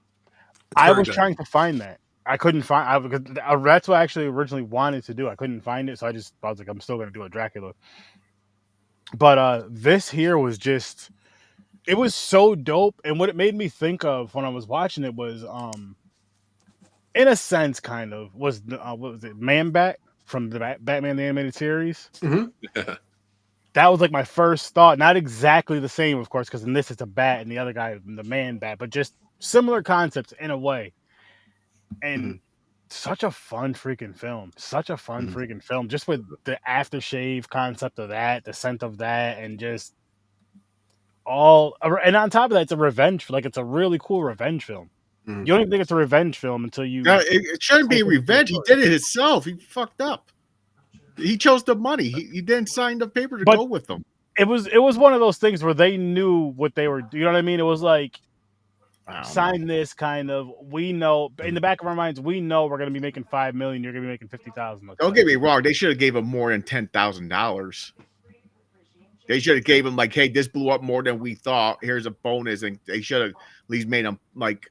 I was trying to find that. I couldn't find. That's what I actually originally wanted to do. I couldn't find it, so I was like, I'm still going to do a Dracula. But this here was just, it was so dope, and what it made me think of when I was watching it was, in a sense, kind of was what was it, Man Bat from the Batman the Animated Series. Mm-hmm. That was like my first thought. Not exactly the same, of course, because in this it's a bat and the other guy the Man Bat, but just similar concepts in a way. And such a fun freaking film. Such a fun freaking film. Just with the aftershave concept of that, the scent of that, and just and on top of that, it's a revenge. Like, it's a really cool revenge film. You don't even think it's a revenge film until you. It shouldn't be revenge. He did it himself. He fucked up. He chose the money. He didn't sign the paper to go with them. It was one of those things where they knew what they were. You know what I mean? It was like, sign this kind of. We know in the back of our minds, we know we're going to be making $5 million. You're going to be making $50,000. Don't get me wrong. They should have gave him more than $10,000. They should have gave him like, hey, this blew up more than we thought. Here's a bonus, and they should have at least made him like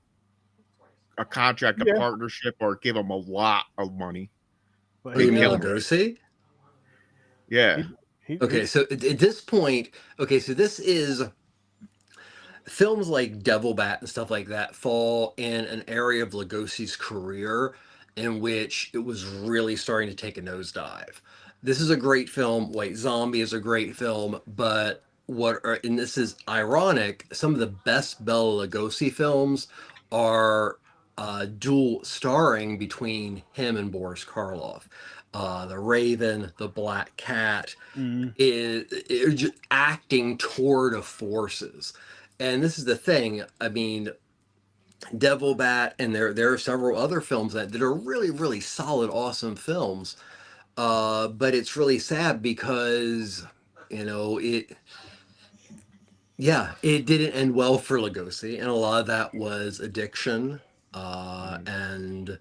a contract, a partnership, or give him a lot of money. Lugosi? Yeah. Okay, so at this point, so this is films like Devil Bat and stuff like that fall in an area of Lugosi's career in which it was really starting to take a nosedive. This is a great film. White Zombie is a great film, but and this is ironic, some of the best Bela Lugosi films are dual starring between him and Boris Karloff. The Raven, the Black Cat, is just acting toward of forces. And this is the thing. I mean, Devil Bat, and there are several other films that are really, really solid, awesome films. But it's really sad because, it didn't end well for Lugosi, and a lot of that was addiction, and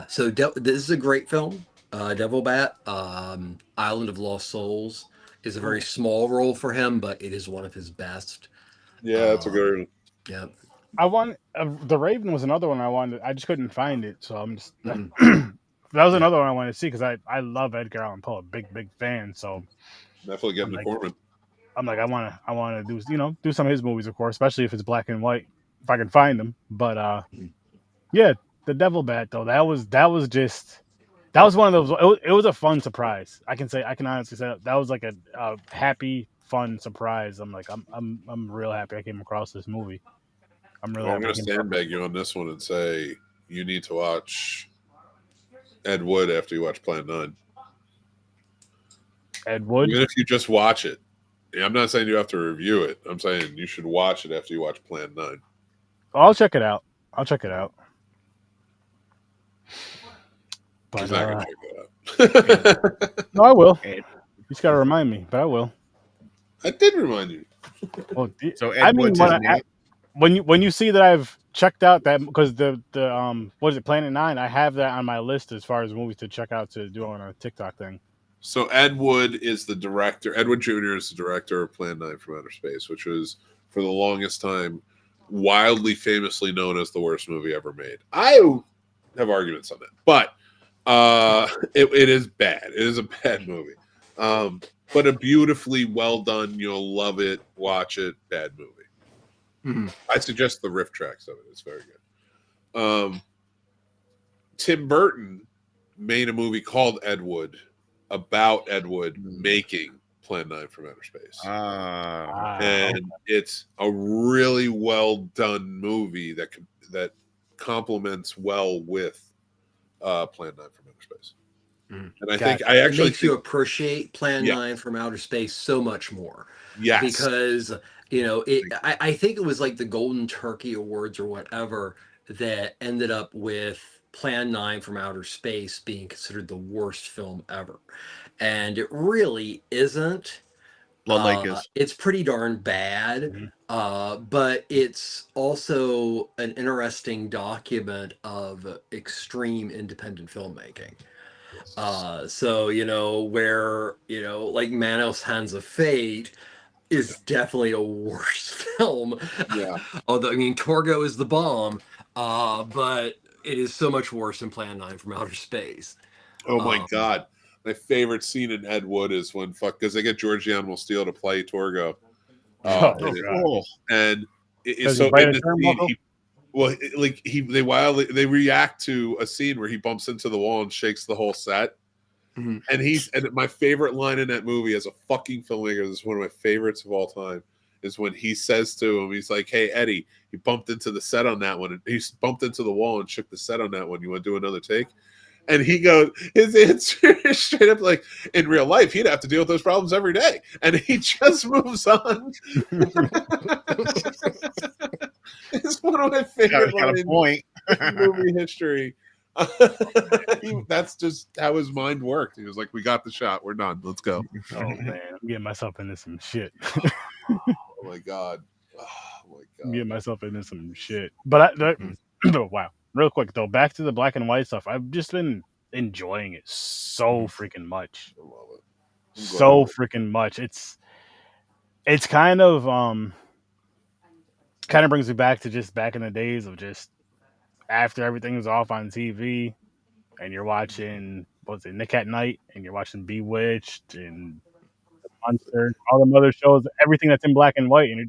so this is a great film. Devil Bat, Island of Lost Souls is a very small role for him, but it is one of his best. Yeah, that's a good one. Yeah. I want The Raven was another one I wanted. I just couldn't find it, so I'm just. That was another one I wanted to see because I love Edgar Allan Poe, a big fan. So definitely getting the Corman. I'm like, I want to do some of his movies, of course, especially if it's black and white, if I can find them. But the Devil Bat though, that was one of those. It was a fun surprise. I can honestly say that was like a happy, fun surprise. I'm like, I'm real happy I came across this movie. I'm going to sandbag you on this one and say you need to watch Ed Wood after you watch Plan 9. Ed Wood? Even if you just watch it. I'm not saying you have to review it. I'm saying you should watch it after you watch Plan 9. I'll check it out. But, he's not going to check that out. No, I will. You just got to remind me, but I will. I did remind you. Well, so Ed Wood's his name? When you see that I've checked out that, because the what is it, Planet 9, I have that on my list as far as movies to check out to do on a TikTok thing. So Ed Wood is the director. Ed Wood Jr. is the director of Plan 9 from Outer Space, which was for the longest time wildly famously known as the worst movie ever made. I have arguments on that, but it is bad. It is a bad movie, but a beautifully well done. You'll love it. Watch it. Bad movie. I suggest the riff tracks of it. It's very good. Tim Burton made a movie called Ed Wood about Ed Wood making Plan 9 from Outer Space. And it's a really well done movie that complements well with Plan 9 from Outer Space. And I think it makes you appreciate Plan 9 from Outer Space so much more. Yes. Because, I think it was like the Golden Turkey Awards or whatever that ended up with Plan 9 from Outer Space being considered the worst film ever. And it really isn't. Blood Lake is. It's pretty darn bad, but it's also an interesting document of extreme independent filmmaking. So, where, like Manos Hands of Fate is definitely a worse film. Yeah. Although, I mean, Torgo is the bomb, but it is so much worse than Plan 9 from Outer Space. Oh my God. My favorite scene in Ed Wood is when because they get George the Animal Steel to play Torgo. And it's so in the scene, they react to a scene where he bumps into the wall and shakes the whole set. And my favorite line in that movie as a fucking filmmaker, this is one of my favorites of all time, is when he says to him, he's like, "Hey Eddie, he bumped into the set on that one, and he bumped into the wall and shook the set on that one. You want to do another take?" And he goes, his answer is straight up like, in real life, he'd have to deal with those problems every day. And he just moves on. It's one of my favorite lines in movie history. That's just how his mind worked. He was like, "We got the shot. We're done. Let's go." Oh, man. I'm getting myself into some shit. Oh, my God. I'm getting myself into some shit. But wow. Real quick though, back to the black and white stuff. I've just been enjoying it so freaking much. I love it. So freaking much. It's kind of brings me back to just back in the days of just after everything was off on TV and you're watching Nick at Night and you're watching Bewitched and The Monster, all them other shows, everything that's in black and white, and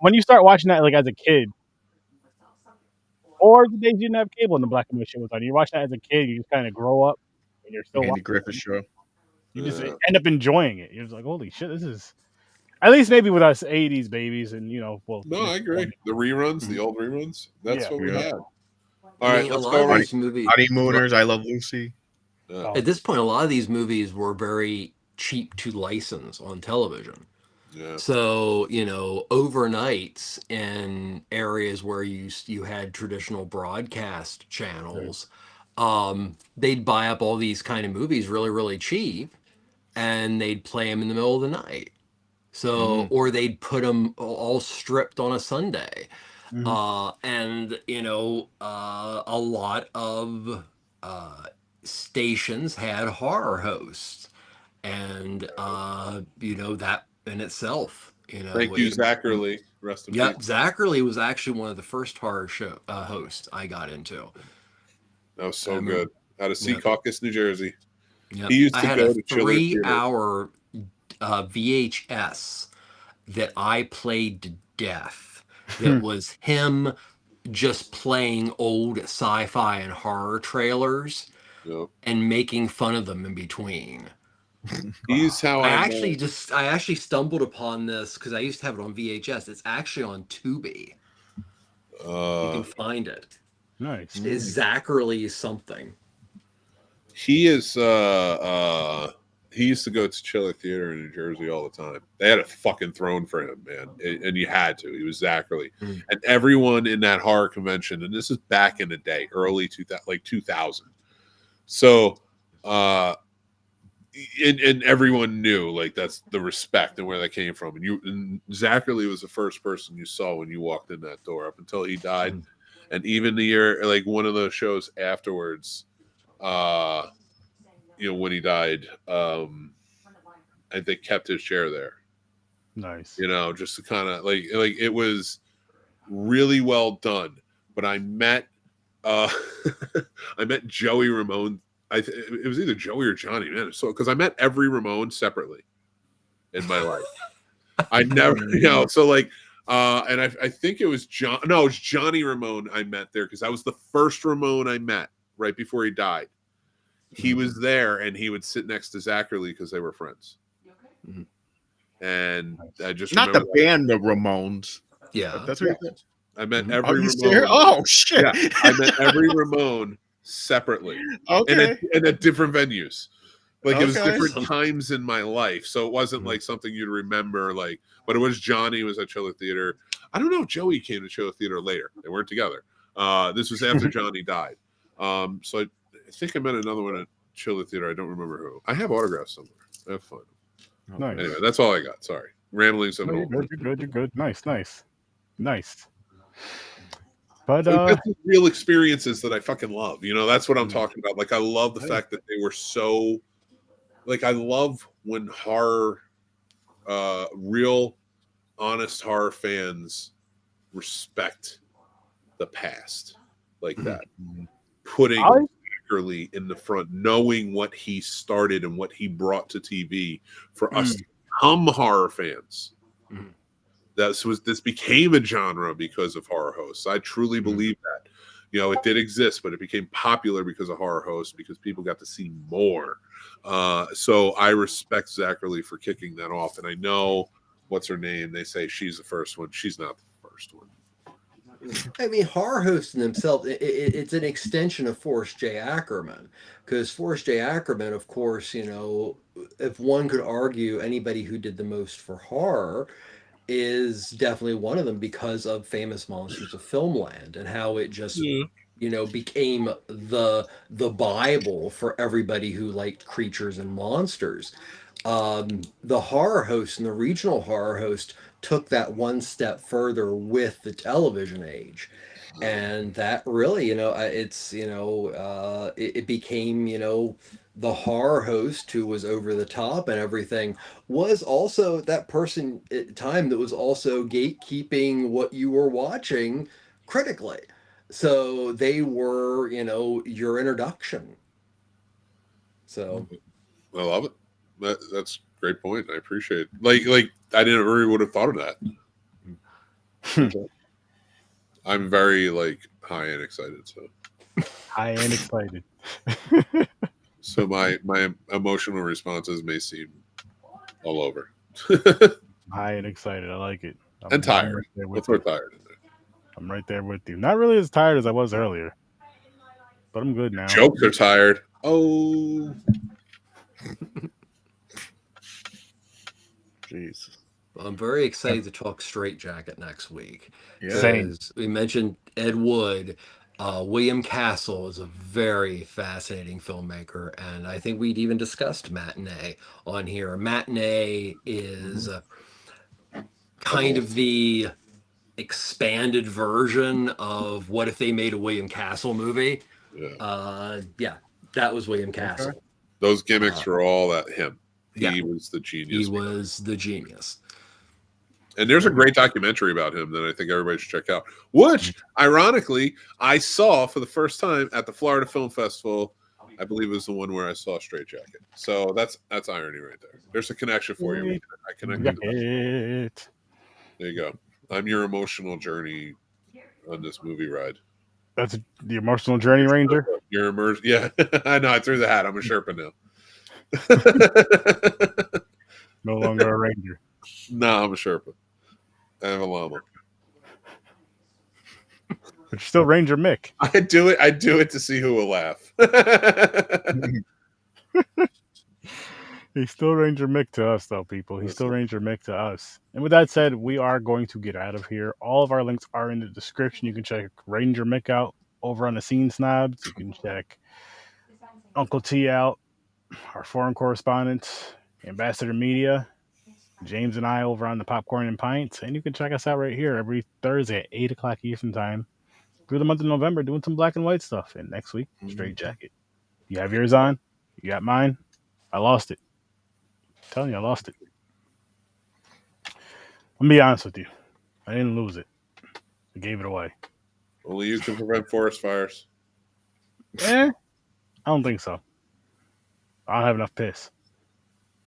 when you start watching that like as a kid. Or the days you didn't have cable and the black and white shit was on. You're watching that as a kid, you just kind of grow up and you're still Andy Griffith Show. You just end up enjoying it. You're just like, holy shit, this is at least maybe with us 80s babies and No, I agree. The reruns, the old reruns, that's what we had. All right, let's go. Honeymooners, I Love Lucy. At this point, a lot of these movies were very cheap to license on television. Yeah. So, overnights in areas where you had traditional broadcast channels, they'd buy up all these kind of movies really, really cheap, and they'd play them in the middle of the night. So, or they'd put them all stripped on a Sunday. And, a lot of stations had horror hosts. And, that in itself, Thank you, Zachary. Rest in peace. Zachary was actually one of the first horror show hosts I got into. That was so good. Out of Secaucus, New Jersey. Yep. He used to I had go a to Chiller Theater. 3-hour VHS that I played to death. That was him just playing old sci-fi and horror trailers and making fun of them in between. He's how I actually stumbled upon this because I used to have it on VHS. It's actually on Tubi. You can find it. Nice. It's Zachary something. He is he used to go to Chiller Theater in New Jersey all the time. They had a fucking throne for him, man. And you had to. He was Zachary. And everyone in that horror convention, and this is back in the day, early 2000. So and everyone knew like that's the respect and where that came from. And Zachary was the first person you saw when you walked in that door up until he died. And even the year, like one of the shows afterwards, when he died, they kept his chair there. Nice. Just to kind of like it was really well done. But I met Joey Ramone. It was either Joey or Johnny, man. So because I met every Ramone separately in my life. I never, so like, and I think it was it was Johnny Ramone I met there because that was the first Ramone I met right before he died. He was there and he would sit next to Zachary because they were friends. And I just not the remember band, the Ramones. Yeah, That's what you said. I met every you Ramone. Oh shit! Yeah, I met every Ramone separately, Okay. and at different venues. Like it was Okay. different times in my life, so it wasn't like something you'd remember. Like, but it was Johnny was at Chiller Theater. I don't know if Joey came to Chiller Theater later. They weren't together. This was after Johnny died. So I think I met another one at Chiller Theater. I don't remember who. I have autographs somewhere. I have fun. Nice. Anyway, that's all I got. Sorry, ramblings of No, an you're old. good. You're good. You're good. Nice. But Like, that's real experiences that I fucking love. You know, that's what I'm talking about. Like, I love the fact that they were so. Like, I love when horror, real, honest horror fans respect the past like that. Putting Eerie in the front, knowing what he started and what he brought to TV for us to become horror fans. This became a genre because of horror hosts. I truly believe that. You know, it did exist, but it became popular because of horror hosts, because people got to see more. So I respect Zachary for kicking that off. And I know, what's her name? They say she's the first one. She's not the first one. I mean, horror hosts in themselves, it's an extension of Forrest J. Ackerman, because Forrest J. Ackerman, of course, you know, if one could argue anybody who did the most for horror is definitely one of them, because of Famous Monsters of Filmland and how it just you know became the Bible for everybody who liked creatures and monsters. The horror host and the regional horror host took that one step further with the television age, and that really, you know, it's, you know, it became, you know, the horror host who was over the top and everything was also that person at the time that was also gatekeeping what you were watching critically. So they were, you know, your introduction. So I love it. That's a great point. I appreciate it. Like I didn't really would have thought of that. I'm very like high and excited. So high and excited. So my emotional responses may seem all over. High and excited. I like it. And tired. Right there with Let's throw you. tired in there. I'm right there with you. Not really as tired as I was earlier, but I'm good now. Jokes are tired. Oh, Jesus. I'm very excited to talk Straight Jacket next week. Same. We mentioned Ed Wood. William Castle is a very fascinating filmmaker, and I think we'd even discussed Matinee on here. Matinee is kind of the expanded version of what if they made a William Castle movie. Yeah, that was William Castle. Okay. Those gimmicks were all at him. Yeah. He was the genius. He was the genius. And there's a great documentary about him that I think everybody should check out, which, ironically, I saw for the first time at the Florida Film Festival. I believe it was the one where I saw Straight Jacket. So that's irony right there. There's a connection for you. I connected to that. There you go. I'm your emotional journey on this movie ride. That's the emotional journey, Ranger. You're immersed. Yeah, I know. I threw the hat. I'm a Sherpa now. No longer a Ranger. No, I'm a Sherpa. I have a llama. But you're still Ranger Mick. I do it to see who will laugh. He's still Ranger Mick to us, though, people. He's still Ranger Mick to us. And with that said, we are going to get out of here. All of our links are in the description. You can check Ranger Mick out over on the Scene Snobs. You can check Uncle T out, our foreign correspondent, Ambassador Media, James and I over on the Popcorn and Pints. And you can check us out right here every Thursday at 8 o'clock Eastern Time through the month of November, doing some black and white stuff. And next week, Straight Jacket. You have yours on. You got mine. I lost it. I'm telling you, I lost it. Let me be honest with you. I didn't lose it. I gave it away. Only you can prevent forest fires. I don't think so. I don't have enough piss.